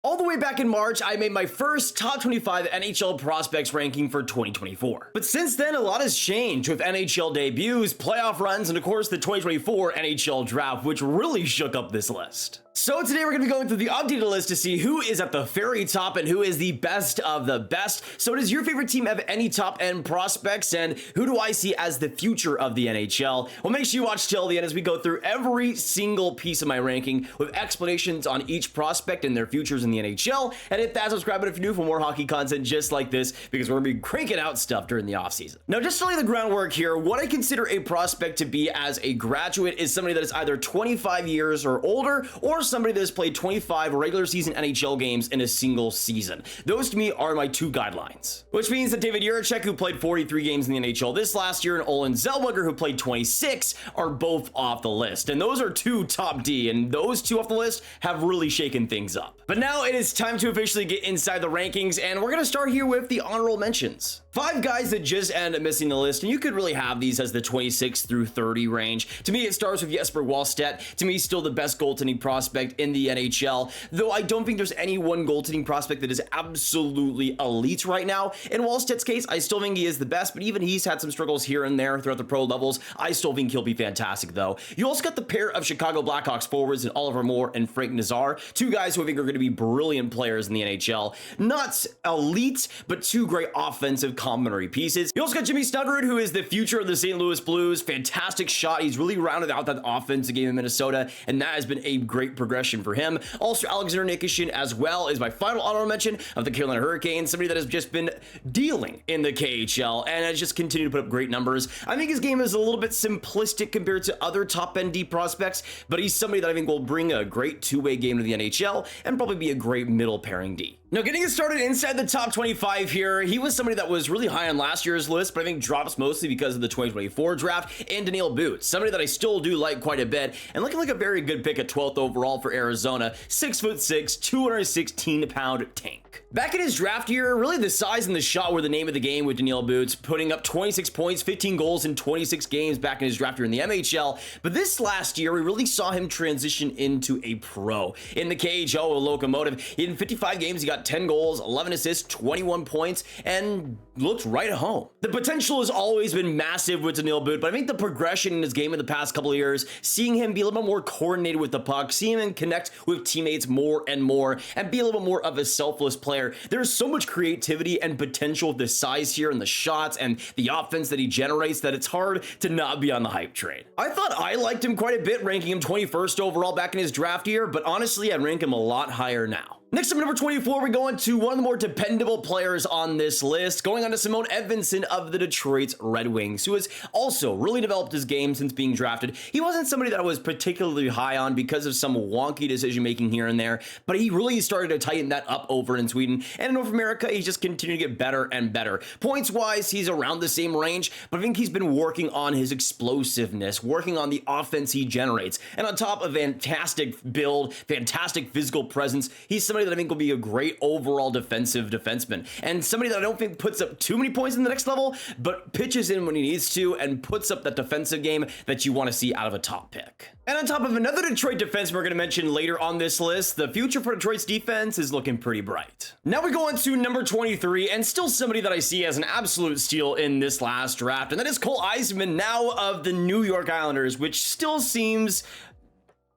All the way back in March, I made my first top 25 NHL prospects ranking for 2024. But since then, a lot has changed with NHL debuts, playoff runs, and of course the 2024 NHL Draft, which really shook up this list. So today we're going to be going through the updated list to see who is at the very top and who is the best of the best. So does your favorite team have any top end prospects, and who do I see as the future of the NHL? Well, make sure you watch till the end as we go through every single piece of my ranking with explanations on each prospect and their futures in the NHL. And hit that subscribe button if you're new for more hockey content just like this, because we're going to be cranking out stuff during the offseason. Now, just to lay the groundwork here, what I consider a prospect to be as a graduate is somebody that is either 25 years or older, or somebody that has played 25 regular season NHL games in a single season. Those to me are my two guidelines. Which means that David Jiricek, who played 43 games in the NHL this last year, and Olen Zellweger, who played 26, are both off the list. And those are two top D, and those two off the list have really shaken things up. But now it is time to officially get inside the rankings, and we're going to start here with the honorable mentions. 5 guys that just end up missing the list, and you could really have these as the 26 through 30 range. To me, it starts with Jesper Wallstedt. To me, still the best goaltending prospect in the NHL, though I don't think there's any one goaltending prospect that is absolutely elite right now. In Wallstedt's case, I still think he is the best, but even he's had some struggles here and there throughout the pro levels. I still think he'll be fantastic, though. You also got the pair of Chicago Blackhawks forwards in Oliver Moore and Frank Nazar, 2 guys who I think are going to be brilliant players in the NHL. Not elite, but 2 great offensive complementary pieces. You also got Jimmy Snuggerud, who is the future of the St. Louis Blues. Fantastic shot. He's really rounded out that offensive game in Minnesota, and that has been a great progression for him. Also, Alexander Nikishin as well is my final honorable mention of the Carolina Hurricanes, somebody that has just been dealing in the KHL and has just continued to put up great numbers. I think his game is a little bit simplistic compared to other top-end D prospects, but he's somebody that I think will bring a great two-way game to the NHL and probably be a great middle pairing D. Now, getting it started inside the top 25 here, he was somebody that was really high on last year's list, but I think drops mostly because of the 2024 draft, and Daniel Boots, somebody that I still do like quite a bit, and looking like a very good pick at 12th overall for Arizona, 6'6", 216-pound tank. Back in his draft year, really the size and the shot were the name of the game with Daniel Boots, putting up 26 points, 15 goals in 26 games back in his draft year in the MHL, but this last year, we really saw him transition into a pro. In the KHL with Locomotive, in 55 games, he got 10 goals, 11 assists, 21 points, and looked right at home. The potential has always been massive with Daniel Boots, but I think the progression in his game in the past couple of years, seeing him be a little bit more coordinated with the puck, seeing him connect with teammates more and more, and be a little bit more of a selfless player. There's so much creativity and potential with the size here and the shots and the offense that he generates that it's hard to not be on the hype train. I thought I liked him quite a bit, ranking him 21st overall back in his draft year, but honestly, I'd rank him a lot higher now. Next up, number 24, we're going to one of the more dependable players on this list, going on to Simon Edvinsson of the Detroit Red Wings, who has also really developed his game since being drafted. He wasn't somebody that I was particularly high on because of some wonky decision-making here and there, but he really started to tighten that up over in Sweden, and in North America, he's just continued to get better and better. Points-wise, he's around the same range, but I think he's been working on his explosiveness, working on the offense he generates, and on top of fantastic build, fantastic physical presence, he's somebody that I think will be a great overall defensive defenseman, and somebody that I don't think puts up too many points in the next level, but pitches in when he needs to and puts up that defensive game that you want to see out of a top pick. And on top of another Detroit defenseman we're going to mention later on this list, the future for Detroit's defense is looking pretty bright. Now we go on to number 23, and still somebody that I see as an absolute steal in this last draft, and that is Cole Eiserman, now of the New York Islanders, which still seems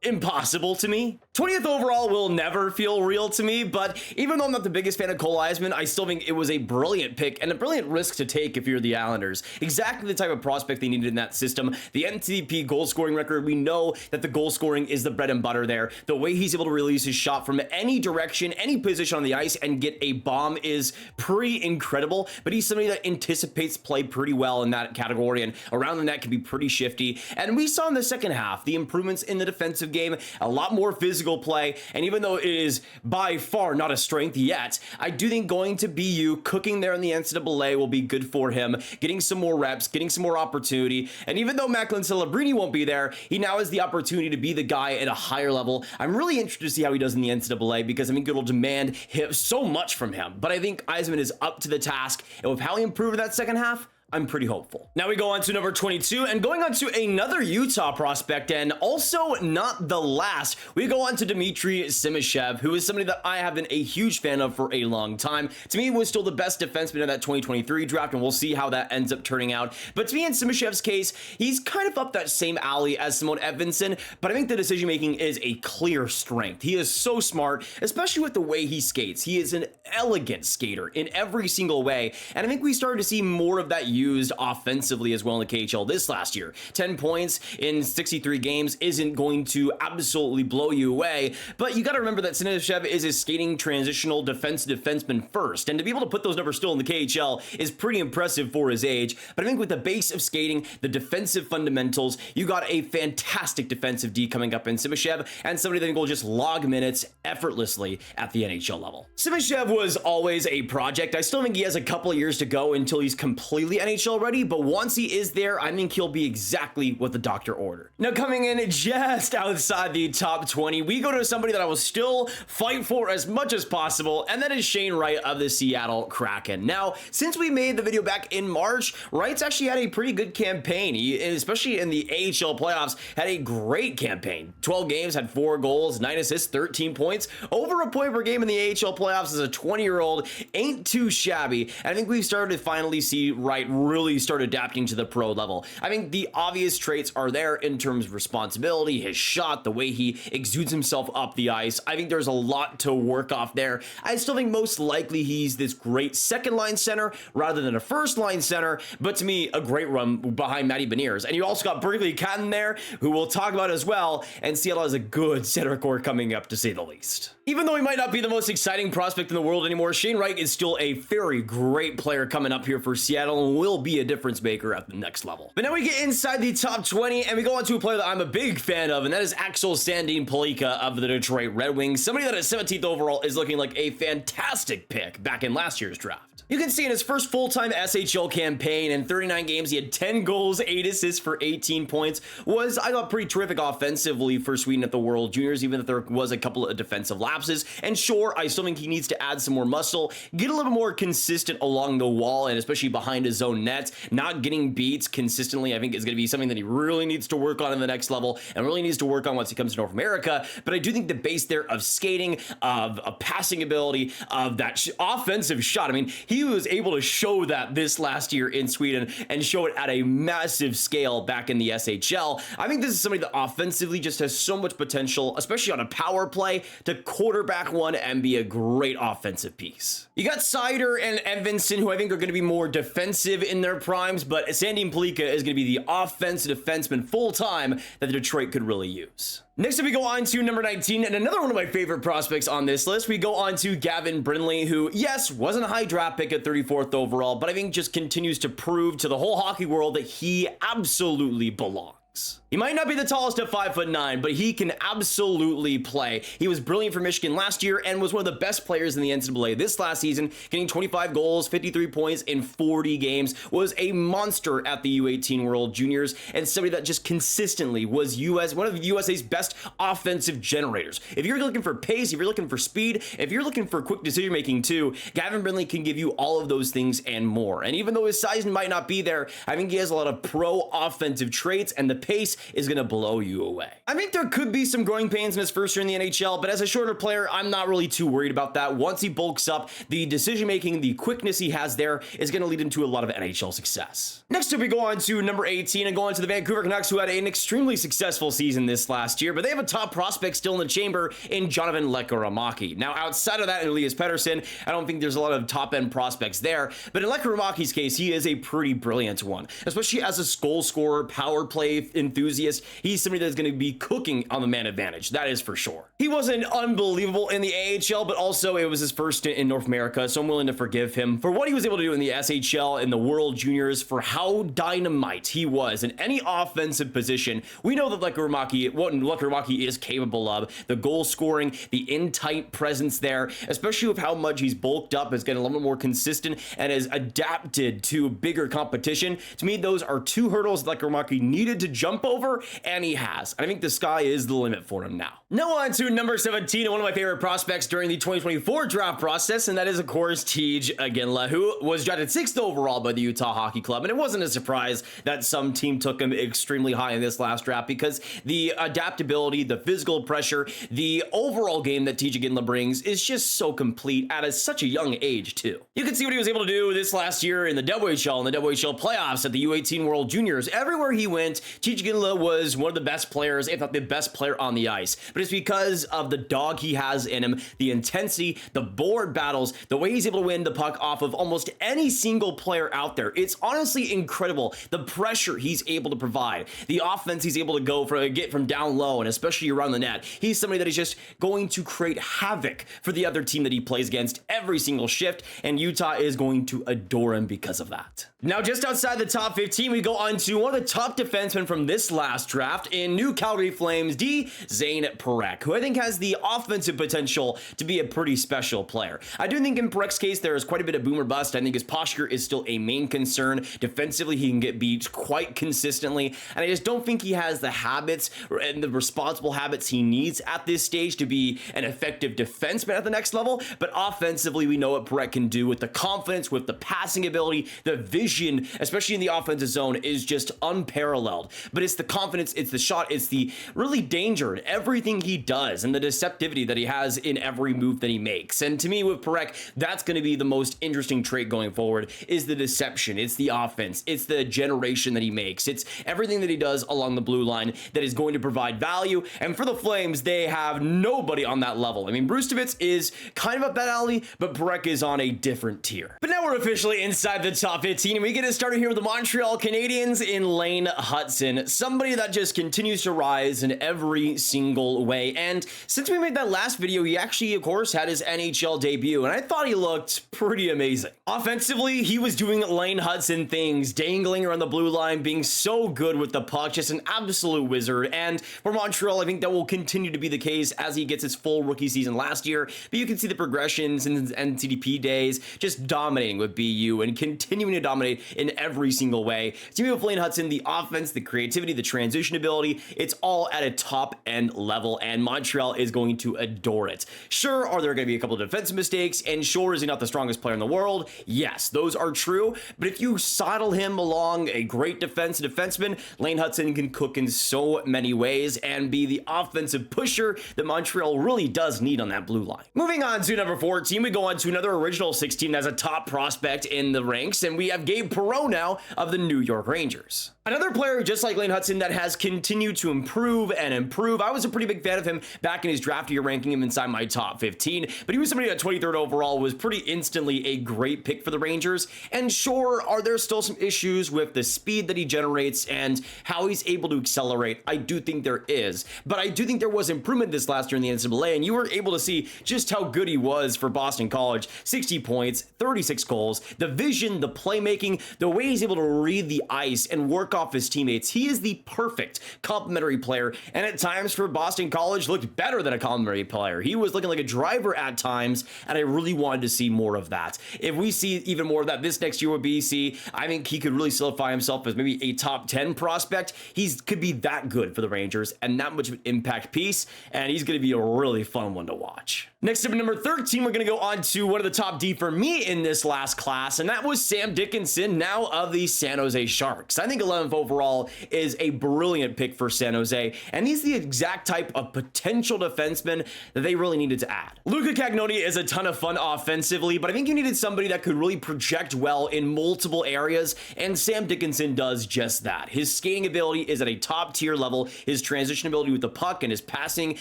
impossible to me. 20th overall will never feel real to me, but even though I'm not the biggest fan of Cole Eiserman, I still think it was a brilliant pick and a brilliant risk to take if you're the Islanders. Exactly the type of prospect they needed in that system. The NTDP goal scoring record, we know that the goal scoring is the bread and butter there. The way he's able to release his shot from any direction, any position on the ice and get a bomb is pretty incredible, but he's somebody that anticipates play pretty well in that category, and around the net can be pretty shifty. And we saw in the second half the improvements in the defensive game, a lot more physical play, and even though it is by far not a strength yet, I do think going to BU, cooking there in the NCAA will be good for him, getting some more reps, getting some more opportunity, and even though Macklin Celebrini won't be there, he now has the opportunity to be the guy at a higher level. I'm really interested to see how he does in the NCAA because I think it'll demand so much from him, but I think Eiserman is up to the task, and with how he improved in that second half, I'm pretty hopeful. Now we go on to number 22, and going on to another Utah prospect, and also not the last, we go on to Dmitri Simashev, who is somebody that I have been a huge fan of for a long time. To me, was still the best defenseman in that 2023 draft, and we'll see how that ends up turning out. But to me, in Simashev's case, he's kind of up that same alley as Simon Edvinsson, but I think the decision making is a clear strength. He is so smart, especially with the way he skates. He is an elegant skater in every single way, and I think we started to see more of that used offensively as well in the KHL this last year. 10 points in 63 games isn't going to absolutely blow you away, but you got to remember that Simashev is a skating transitional defenseman first, and to be able to put those numbers still in the KHL is pretty impressive for his age. But I think with the base of skating, the defensive fundamentals, you got a fantastic defensive D coming up in Simashev, and somebody that will just log minutes effortlessly at the NHL level. Simashev was always a project. I still think he has a couple of years to go until he's completely NHL ready, but once he is there, I think he'll be exactly what the doctor ordered. Now, coming in just outside the top 20, we go to somebody that I will still fight for as much as possible, and that is Shane Wright of the Seattle Kraken. Now, since we made the video back in March, Wright's actually had a pretty good campaign. He, especially in the AHL playoffs, had a great campaign. 12 games, had 4 goals, 9 assists, 13 points. Over a point per game in the AHL playoffs as a 20-year-old ain't too shabby, and I think we've started to finally see Wright really start adapting to the pro level. I think the obvious traits are there in terms of responsibility, his shot, the way he exudes himself up the ice. I think there's a lot to work off there. I still think most likely he's this great second line center rather than a first line center, but to me, a great run behind Matty Beniers. And you also got Berkly Catton there, who we'll talk about as well, and Seattle has a good center core coming up, to say the least. Even though he might not be the most exciting prospect in the world anymore, Shane Wright is still a very great player coming up here for Seattle and will be a difference maker at the next level. But now we get inside the top 20 and we go on to a player that I'm a big fan of, and that is Axel Sandin Pellikka of the Detroit Red Wings. Somebody that at 17th overall is looking like a fantastic pick back in last year's draft. You can see in his first full-time SHL campaign in 39 games, he had 10 goals, 8 assists for 18 points. Was, I thought, pretty terrific offensively for Sweden at the World Juniors, even if there was a couple of defensive lapses. And sure, I still think he needs to add some more muscle, get a little bit more consistent along the wall, and especially behind his own nets. Not getting beats consistently, I think, is going to be something that he really needs to work on in the next level, and really needs to work on once he comes to North America. But I do think the base there of skating, of a passing ability, of that offensive shot, I mean, he was able to show that this last year in Sweden and show it at a massive scale back in the SHL. I think this is somebody that offensively just has so much potential, especially on a power play, to quarterback one and be a great offensive piece. You got Seider and Edvinsson, who I think are going to be more defensive in their primes, but Sandin Pellikka is going to be the offensive defenseman full-time that Detroit could really use. Next up, we go on to number 19, and another one of my favorite prospects on this list. We go on to Gavin Brindley, who, yes, wasn't a high draft pick at 34th overall, but I think just continues to prove to the whole hockey world that he absolutely belongs. He might not be the tallest at 5'9", but he can absolutely play. He was brilliant for Michigan last year and was one of the best players in the NCAA this last season, getting 25 goals, 53 points in 40 games, was a monster at the U18 World Juniors, and somebody that just consistently was one of the USA's best offensive generators. If you're looking for pace, if you're looking for speed, if you're looking for quick decision making too, Gavin Brindley can give you all of those things and more. And even though his size might not be there, I think he has a lot of pro offensive traits, and the pace is going to blow you away. I think there could be some growing pains in his first year in the NHL, but as a shorter player, I'm not really too worried about that. Once he bulks up, the decision making, the quickness he has there is going to lead him to a lot of NHL success. Next up, we go on to number 18 and go on to the Vancouver Canucks, who had an extremely successful season this last year, but they have a top prospect still in the chamber in Jonathan Lekkerimaki. Now, outside of that, and Elias Pettersson, I don't think there's a lot of top-end prospects there, but in Lekkeramaki's case, he is a pretty brilliant one, especially as a goal scorer, power play enthusiast. He's somebody that's going to be cooking on the man advantage, that is for sure. He wasn't unbelievable in the AHL, but also it was his first stint in North America, so I'm willing to forgive him for what he was able to do in the SHL, in the World Juniors, for how dynamite he was in any offensive position. We know that Lekkerimaki is capable of, the goal scoring, the in-tight presence there, especially with how much he's bulked up, is getting a little bit more consistent, and has adapted to bigger competition. To me, those are two hurdles Lekkerimaki needed to jump over, over, and he has. I think the sky is the limit for him now. Now on to number 17 and one of my favorite prospects during the 2024 draft process, and that is, of course, Iginla, who was drafted 6th overall by the Utah Hockey Club. And it wasn't a surprise that some team took him extremely high in this last draft because the adaptability, the physical pressure, the overall game that Iginla brings is just so complete at such a young age, too. You can see what he was able to do this last year in the WHL and the WHL playoffs at the U18 World Juniors. Everywhere he went, Iginla was one of the best players, if not the best player on the ice. But it's because of the dog he has in him, the intensity, the board battles, the way he's able to win the puck off of almost any single player out there. It's honestly incredible, the pressure he's able to provide, the offense he's able to get from down low, and especially around the net. He's somebody that is just going to create havoc for the other team that he plays against every single shift, and Utah is going to adore him because of that. Now, just outside the top 15, we go on to one of the top defensemen from this last draft in New Calgary Flames, Zayne, who I think has the offensive potential to be a pretty special player. I do think in Parekh's case, there is quite a bit of boom or bust. I think his posture is still a main concern. Defensively, he can get beat quite consistently, and I just don't think he has the habits and the responsible habits he needs at this stage to be an effective defenseman at the next level. But offensively, we know what Parekh can do with the confidence, with the passing ability, the vision, especially in the offensive zone, is just unparalleled. But it's the confidence, it's the shot, it's the really danger in everything he does, and the deceptivity that he has in every move that he makes. And to me, with Parekh, that's going to be the most interesting trait going forward, is the deception. It's the offense. It's the generation that he makes. It's everything that he does along the blue line that is going to provide value. And for the Flames, they have nobody on that level. I mean, Brustovitz is kind of up that alley, but Parekh is on a different tier. But now we're officially inside the top 15, and we get it started here with the Montreal Canadiens in Hutson, somebody that just continues to rise in every single way. And since we made that last video, he actually, of course, had his NHL debut, and I thought he looked pretty amazing. Offensively, he was doing Hutson things, dangling around the blue line, being so good with the puck, just an absolute wizard. And for Montreal, I think that will continue to be the case as he gets his full rookie season last year. But you can see the progressions in his NCDP days, just dominating with BU and continuing to dominate in every single way. To me, with Hutson, the offense, the creativity, the transition ability, it's all at a top end level, and Montreal is going to adore it. Sure, are there going to be a couple of defensive mistakes, and sure, is he not the strongest player in the world? Yes, those are true, but if you saddle him along a great defenseman, Hutson can cook in so many ways and be the offensive pusher that Montreal really does need on that blue line. Moving on to number 14, we go on to another original 16 as a top prospect in the ranks, and we have Gabe Perreault now of the New York Rangers. Another player just like Hutson that has continued to improve and improve. I was a pretty big fan of him back in his draft year, ranking him inside my top 15, but he was somebody at 23rd overall, was pretty instantly a great pick for the Rangers. And sure, are there still some issues with the speed that he generates and how he's able to accelerate? I do think there is, but I do think there was improvement this last year in the NCAA, and you were able to see just how good he was for Boston College. 60 points, 36 goals, the vision, the playmaking, the way he's able to read the ice and work off his teammates. He is the perfect complementary player, and at times for Boston College looked better than a complementary player. He was looking like a driver at times, and I really wanted to see more of that. If we see even more of that this next year with BC, I think he could really solidify himself as maybe a top 10 prospect. He could be that good for the Rangers and that much of an impact piece, and he's going to be a really fun one to watch. Next up at number 13, we're going to go on to one of the top D for me in this last class, and that was Sam Dickinson, now of the San Jose Sharks. I think 11th overall is a brilliant pick for San Jose, and he's the exact type of potential defenseman that they really needed to add. Luca Cagnoni is a ton of fun offensively, but I think you needed somebody that could really project well in multiple areas, and Sam Dickinson does just that. His skating ability is at a top tier level. His transition ability with the puck and his passing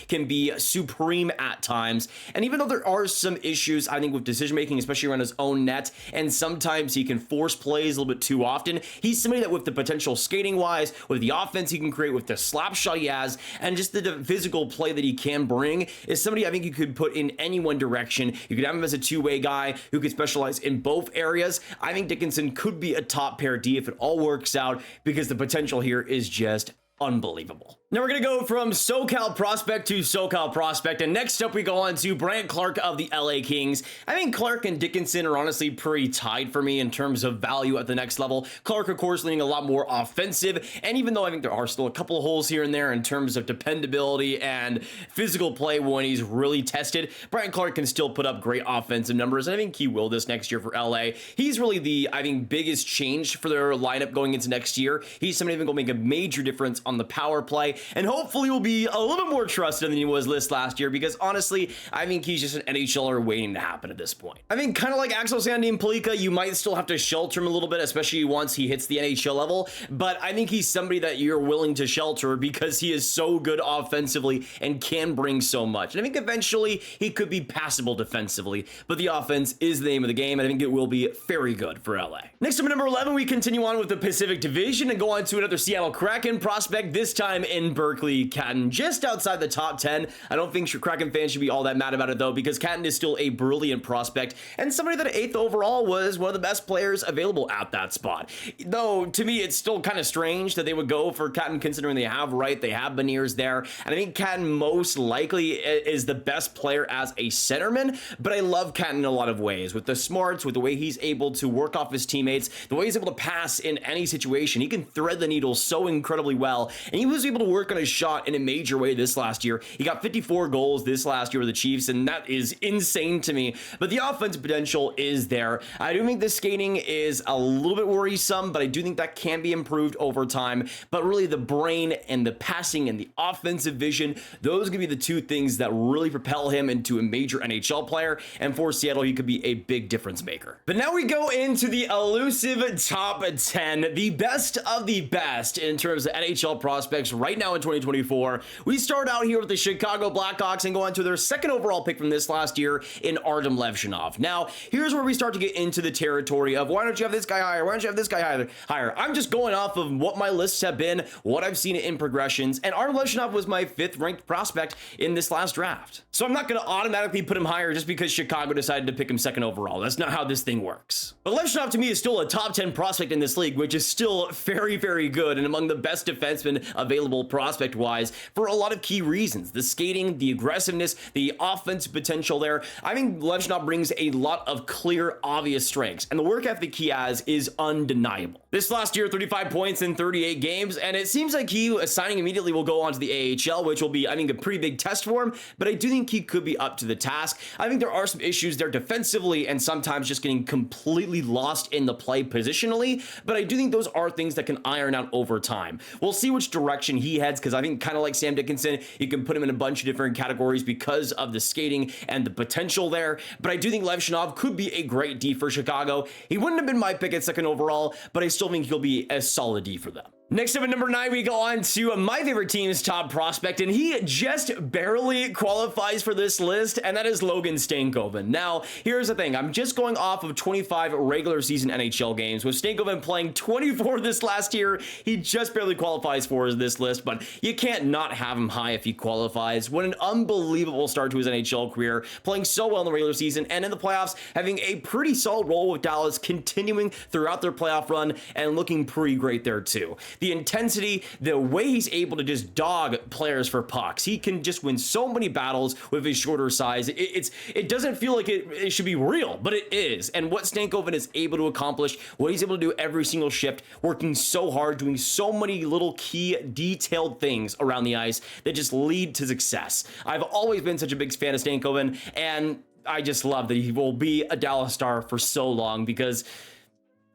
can be supreme at times. And even though there are some issues, I think, with decision making, especially around his own net, and sometimes he can force plays a little bit too often, he's somebody that with the potential skating wise, with the offense he can create, with the slap shot he has, and just the physical play that he can bring, is somebody I think you could put in any one direction. You could have him as a two-way guy who could specialize in both areas. I think Dickinson could be a top pair D if it all works out, because the potential here is just unbelievable. Now we're going to go from SoCal prospect to SoCal prospect, and next up we go on to Brandt Clarke of the LA Kings. I think Clarke and Dickinson are honestly pretty tied for me in terms of value at the next level. Clarke, of course, leaning a lot more offensive, and even though I think there are still a couple of holes here and there in terms of dependability and physical play when he's really tested, Brandt Clarke can still put up great offensive numbers, and I think he will this next year for LA. He's really the, I think, biggest change for their lineup going into next year. He's somebody that's going to make a major difference on the power play, and hopefully will be a little bit more trusted than he was this last year, because honestly, I think he's just an NHLer waiting to happen at this point. I think kind of like Axel, Sandin, Pellikka, you might still have to shelter him a little bit, especially once he hits the NHL level, but I think he's somebody that you're willing to shelter because he is so good offensively and can bring so much. And I think eventually he could be passable defensively, but the offense is the name of the game, and I think it will be very good for LA. Next up at number 11, we continue on with the Pacific Division and go on to another Seattle Kraken prospect, this time in Berkly. Catton, just outside the top 10. I don't think Kraken fans should be all that mad about it though, because Catton is still a brilliant prospect and somebody that 8th overall was one of the best players available at that spot. Though to me it's still kind of strange that they would go for Catton considering they have Wright, they have Beniers there, and I think Catton most likely is the best player as a centerman, but I love Catton in a lot of ways, with the smarts, with the way he's able to work off his teammates, the way he's able to pass in any situation. He can thread the needle so incredibly well, and he was able to work on his shot in a major way this last year. He got 54 goals this last year with the Chiefs, and that is insane to me, but the offensive potential is there. I do think the skating is a little bit worrisome, but I do think that can be improved over time, but really the brain and the passing and the offensive vision, those could be the two things that really propel him into a major NHL player, and for Seattle, he could be a big difference maker. But now we go into the elusive top 10, the best of the best in terms of NHL prospects right now in 2024. We start out here with the Chicago Blackhawks and go on to their 2nd overall pick from this last year in Artyom Levshunov. Now, here's where we start to get into the territory of why don't you have this guy higher? Why don't you have this guy higher? I'm just going off of what my lists have been, what I've seen in progressions, and Artyom Levshunov was my 5th ranked prospect in this last draft. So I'm not going to automatically put him higher just because Chicago decided to pick him 2nd overall. That's not how this thing works. But Levshunov to me is still a top 10 prospect in this league, which is still very, very good and among the best defensemen available prospect-wise for a lot of key reasons. The skating, the aggressiveness, the offensive potential there. I think Levshunov brings a lot of clear, obvious strengths, and the work ethic he has is undeniable. This last year, 35 points in 38 games, and it seems like he, signing immediately, will go on to the AHL, which will be, I think, a pretty big test for him, but I do think he could be up to the task. I think there are some issues there defensively and sometimes just getting completely lost in the play positionally, but I do think those are things that can iron out over time. We'll see which direction he heads, because I think kind of like Sam Dickinson, you can put him in a bunch of different categories because of the skating and the potential there, but I do think Levshunov could be a great D for Chicago. He wouldn't have been my pick at 2nd overall, but I still think he'll be a solid D for them. Next up at number 9, we go on to my favorite team's top prospect, and he just barely qualifies for this list, and that is Logan Stankoven. Now, here's the thing. I'm just going off of 25 regular season NHL games. With Stankoven playing 24 this last year, he just barely qualifies for this list, but you can't not have him high if he qualifies. What an unbelievable start to his NHL career, playing so well in the regular season and in the playoffs, having a pretty solid role with Dallas, continuing throughout their playoff run and looking pretty great there too. The intensity, the way he's able to just dog players for pucks. He can just win so many battles with his shorter size. It doesn't feel like it should be real, but it is. And what Stankoven is able to accomplish, what he's able to do every single shift, working so hard, doing so many little key detailed things around the ice that just lead to success. I've always been such a big fan of Stankoven, and I just love that he will be a Dallas star for so long, because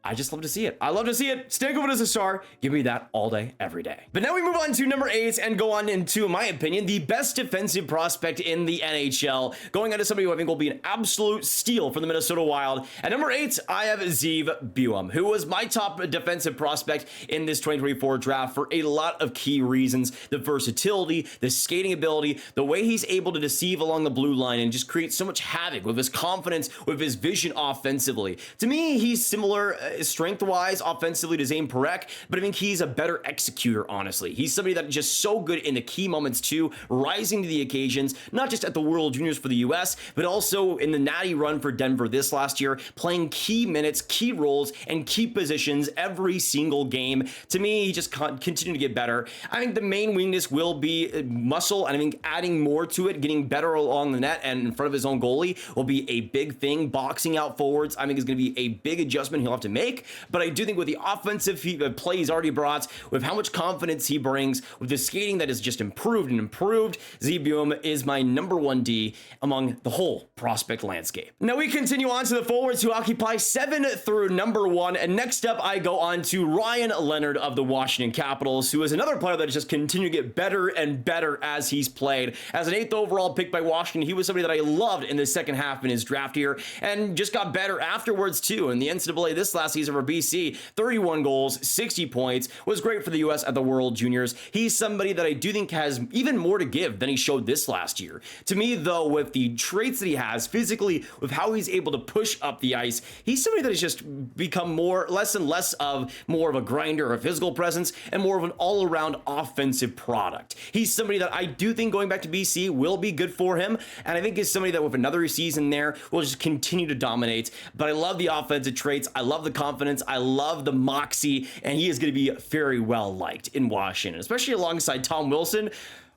I just love to see it. I love to see it. Stankoven as a star. Give me that all day, every day. But now we move on to number 8 and go on into, in my opinion, the best defensive prospect in the NHL. Going on to somebody who I think will be an absolute steal for the Minnesota Wild. At number 8, I have Zeev Buium, who was my top defensive prospect in this 2024 draft for a lot of key reasons. The versatility, the skating ability, the way he's able to deceive along the blue line and just create so much havoc with his confidence, with his vision offensively. To me, he's similar strength-wise, offensively to Zayne Parekh, but I think he's a better executor, honestly. He's somebody that is just so good in the key moments too, rising to the occasions, not just at the World Juniors for the US, but also in the natty run for Denver this last year, playing key minutes, key roles, and key positions every single game. To me, he just continue to get better. I think the main weakness will be muscle, and I think adding more to it, getting better along the net and in front of his own goalie will be a big thing. Boxing out forwards, I think, is going to be a big adjustment he'll have to make, but I do think with the offensive play he's already brought, with how much confidence he brings, with the skating that has just improved and improved, Buium is my number 1 D among the whole prospect landscape. Now we continue on to the forwards who occupy 7 through number 1, and next up I go on to Ryan Leonard of the Washington Capitals, who is another player that has just continued to get better and better as he's played. As an 8th overall pick by Washington, he was somebody that I loved in the second half in his draft year, and just got better afterwards too. In the NCAA this last season for BC, 31 goals, 60 points, was great for the US at the World Juniors. He's somebody that I do think has even more to give than he showed this last year. To me though, with the traits that he has physically, with how he's able to push up the ice, he's somebody that has just become less and less of more of a grinder or a physical presence and more of an all-around offensive product. He's somebody that I do think going back to BC will be good for him, and I think is somebody that with another season there will just continue to dominate. But I love the offensive traits, I love the confidence, I love the moxie, and he is going to be very well liked in Washington, especially alongside Tom Wilson.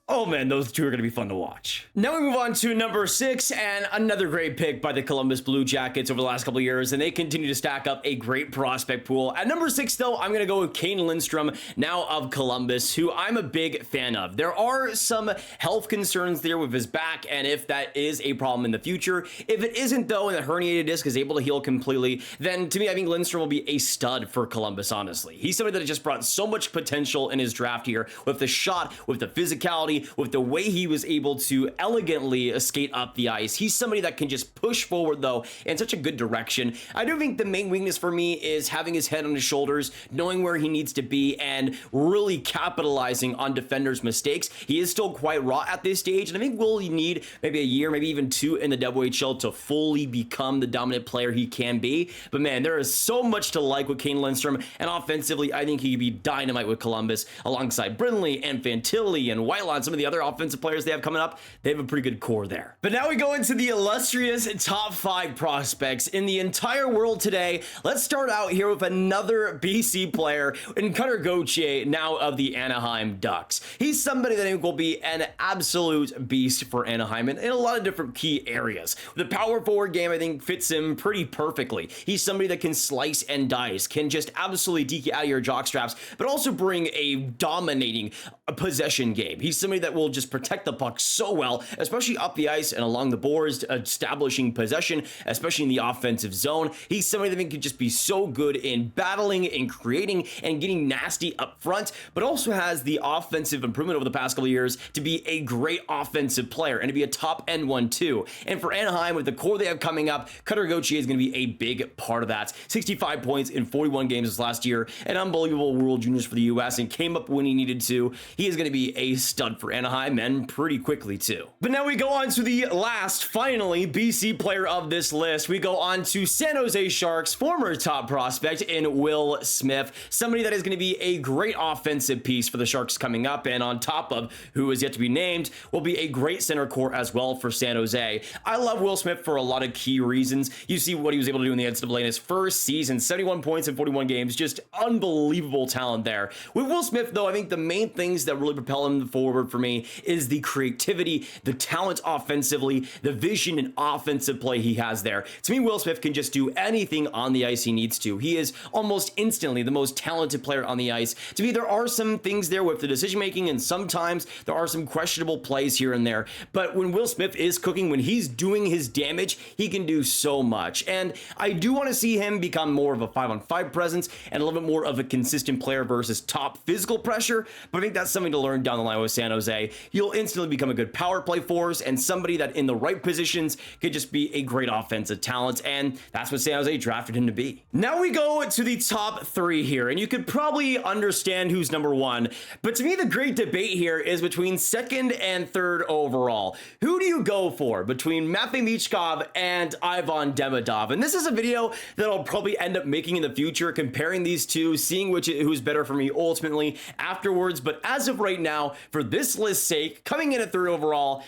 Oh man, those two are going to be fun to watch. Now we move on to number 6, and another great pick by the Columbus Blue Jackets over the last couple of years, and they continue to stack up a great prospect pool. At number 6 though, I'm going to go with Cayden Lindstrom, now of Columbus, who I'm a big fan of. There are some health concerns there with his back, and if that is a problem in the future. If it isn't though, and the herniated disc is able to heal completely, then to me, I think Lindstrom will be a stud for Columbus, honestly. He's somebody that has just brought so much potential in his draft here, with the shot, with the physicality, with the way he was able to elegantly skate up the ice. He's somebody that can just push forward though in such a good direction. I do think the main weakness for me is having his head on his shoulders, knowing where he needs to be, and really capitalizing on defenders' mistakes. He is still quite raw at this stage, and I think we'll need maybe a year, maybe even 2 in the WHL to fully become the dominant player he can be. But man, there is so much to like with Cayden Lindstrom, and offensively, I think he could be dynamite with Columbus alongside Brindley and Fantilli and Whitelaw and some of the other offensive players they have coming up. They have a pretty good core there. But now we go into the illustrious top 5 prospects in the entire world today. Let's start out here with another BC player in Cutter Gauthier, now of the Anaheim Ducks. He's somebody that I think will be an absolute beast for Anaheim in a lot of different key areas. The power forward game, I think, fits him pretty perfectly. He's somebody that can slice and dice, can just absolutely deke you out of your jockstraps, but also bring a dominating possession game. He's somebody that will just protect the puck so well, especially up the ice and along the boards, establishing possession, especially in the offensive zone. He's somebody that can just be so good in battling and creating and getting nasty up front, but also has the offensive improvement over the past couple of years to be a great offensive player and to be a top end one too. And for Anaheim, with the core they have coming up, Cutter Gauthier is going to be a big part of that. 65 points in 41 games this last year, an unbelievable World Juniors for the US, and came up when he needed to. He is going to be a stud for Anaheim, and pretty quickly too. But now we go on to the last, finally, BC player of this list. We go on to San Jose Sharks' former top prospect in Will Smith, somebody that is going to be a great offensive piece for the Sharks coming up, and on top of who is yet to be named, will be a great center core as well for San Jose. I love Will Smith for a lot of key reasons. You see what he was able to do in the NCAA in his first season, 71 points in 41 games, just unbelievable talent there. With Will Smith though, I think the main things that really propel him forward for me is the creativity, the talent offensively, the vision and offensive play he has there. To me, Will Smith can just do anything on the ice he needs to. He is almost instantly the most talented player on the ice. To me, there are some things there with the decision making, and sometimes there are some questionable plays here and there. But when Will Smith is cooking, when he's doing his damage, he can do so much. And I do want to see him become more of a 5-on-5 presence and a little bit more of a consistent player versus top physical pressure. But I think that's something to learn down the line with San Jose. Jose, you'll instantly become a good power play force and somebody that in the right positions could just be a great offensive talent, and that's what San Jose drafted him to be. Now we go to the top 3 here, and you could probably understand who's number 1, but to me the great debate here is between 2nd and 3rd overall. Who do you go for between Matvei Michkov and Ivan Demidov? And this is a video that I'll probably end up making in the future, comparing these two, seeing who's better for me ultimately afterwards. But as of right now, for this list's sake, coming in at 3rd overall,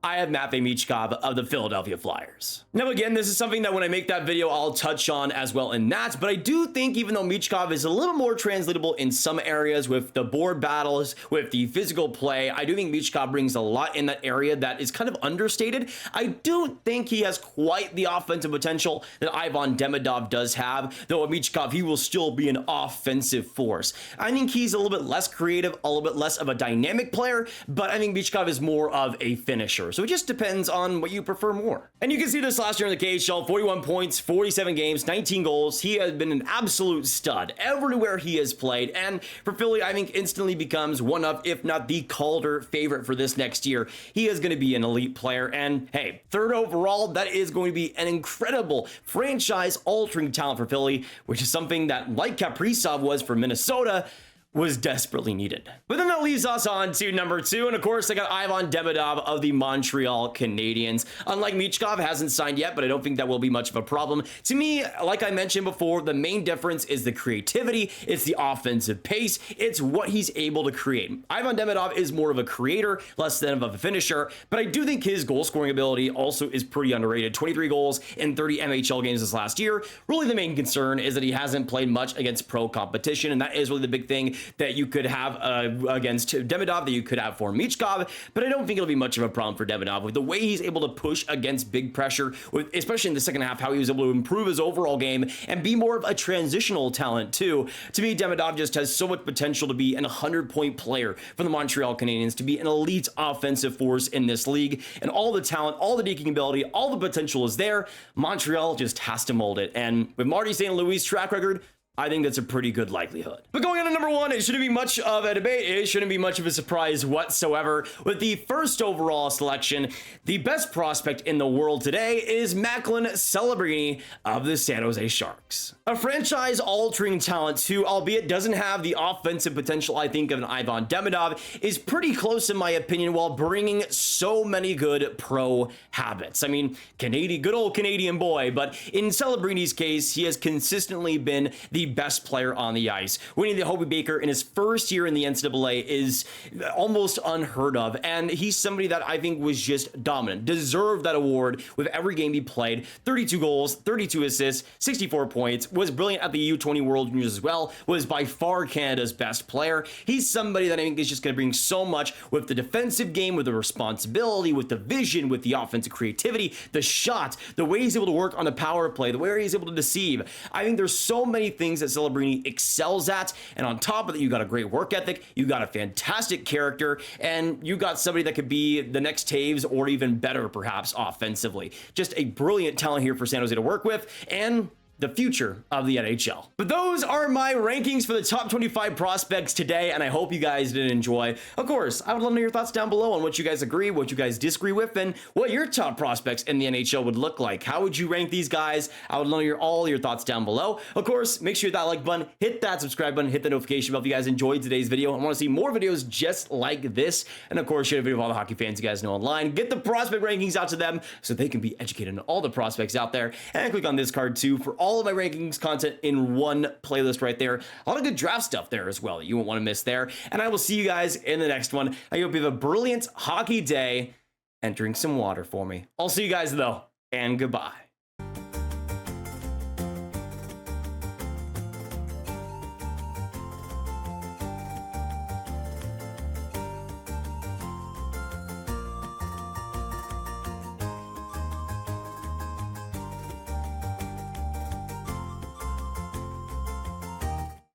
I have Matvei Michkov of the Philadelphia Flyers. Now again, this is something that when I make that video, I'll touch on as well in that, but I do think even though Michkov is a little more translatable in some areas with the board battles, with the physical play, I do think Michkov brings a lot in that area that is kind of understated. I do think he has quite the offensive potential that Ivan Demidov does have, though at Michkov, he will still be an offensive force. I think he's a little bit less creative, a little bit less of a dynamic player, but I think Michkov is more of a finisher. So it just depends on what you prefer more. And you can see this last year in the KHL, 41 points, 47 games, 19 goals. He has been an absolute stud everywhere he has played. And for Philly, I think instantly becomes one of, if not the Calder favorite for this next year. He is going to be an elite player. And hey, 3rd overall, that is going to be an incredible franchise-altering talent for Philly, which is something that, like Kaprizov was for Minnesota, was desperately needed. But then that leaves us on to number 2, and of course I got Ivan Demidov of the Montreal Canadiens. Unlike Michkov, hasn't signed yet, but I don't think that will be much of a problem. To me, like I mentioned before, the main difference is the creativity, it's the offensive pace, it's what he's able to create. Ivan Demidov is more of a creator, less than of a finisher, but I do think his goal scoring ability also is pretty underrated. 23 goals in 30 NHL games this last year. Really the main concern is that he hasn't played much against pro competition, and that is really the big thing that you could have against Demidov, that you could have for Michkov, but I don't think it'll be much of a problem for Demidov with the way he's able to push against big pressure, especially in the second half, how he was able to improve his overall game and be more of a transitional talent too. To me, Demidov just has so much potential to be an 100-point player for the Montreal Canadiens, to be an elite offensive force in this league, and all the talent, all the deking ability, all the potential is there. Montreal just has to mold it, and with Marty St. Louis' track record, I think that's a pretty good likelihood. But going on to number 1, it shouldn't be much of a debate. It shouldn't be much of a surprise whatsoever. With the 1st overall selection, the best prospect in the world today is Macklin Celebrini of the San Jose Sharks. A franchise-altering talent who, albeit doesn't have the offensive potential I think of an Ivan Demidov, is pretty close in my opinion while bringing so many good pro habits. I mean, good old Canadian boy, but in Celebrini's case, he has consistently been the best player on the ice. Winning the Hobie Baker in his first year in the NCAA is almost unheard of, and he's somebody that I think was just dominant, deserved that award with every game he played. 32 goals, 32 assists, 64 points, was brilliant at the U20 World Juniors as well, was by far Canada's best player. He's somebody that I think is just going to bring so much with the defensive game, with the responsibility, with the vision, with the offensive creativity, the shot, the way he's able to work on the power play, the way he's able to deceive. I think there's so many things that Celebrini excels at, and on top of that, you got a great work ethic, you got a fantastic character, and you got somebody that could be the next Taves or even better perhaps offensively. Just a brilliant talent here for San Jose to work with, and the future of the NHL. But those are my rankings for the top 25 prospects today, and I hope you guys did enjoy. Of course, I would love to know your thoughts down below on what you guys agree, what you guys disagree with, and what your top prospects in the NHL would look like. How would you rank these guys? I would love to hear all your thoughts down below. Of course, make sure you hit that like button, hit that subscribe button, hit the notification bell if you guys enjoyed today's video and want to see more videos just like this. And of course, share the video with all the hockey fans you guys know online. Get the prospect rankings out to them so they can be educated on all the prospects out there. And click on this card too for all of my rankings content in one playlist right there. A lot of good draft stuff there as well that you won't want to miss there. And I will see you guys in the next one. I hope you have a brilliant hockey day and drink some water for me. I'll see you guys though, and goodbye.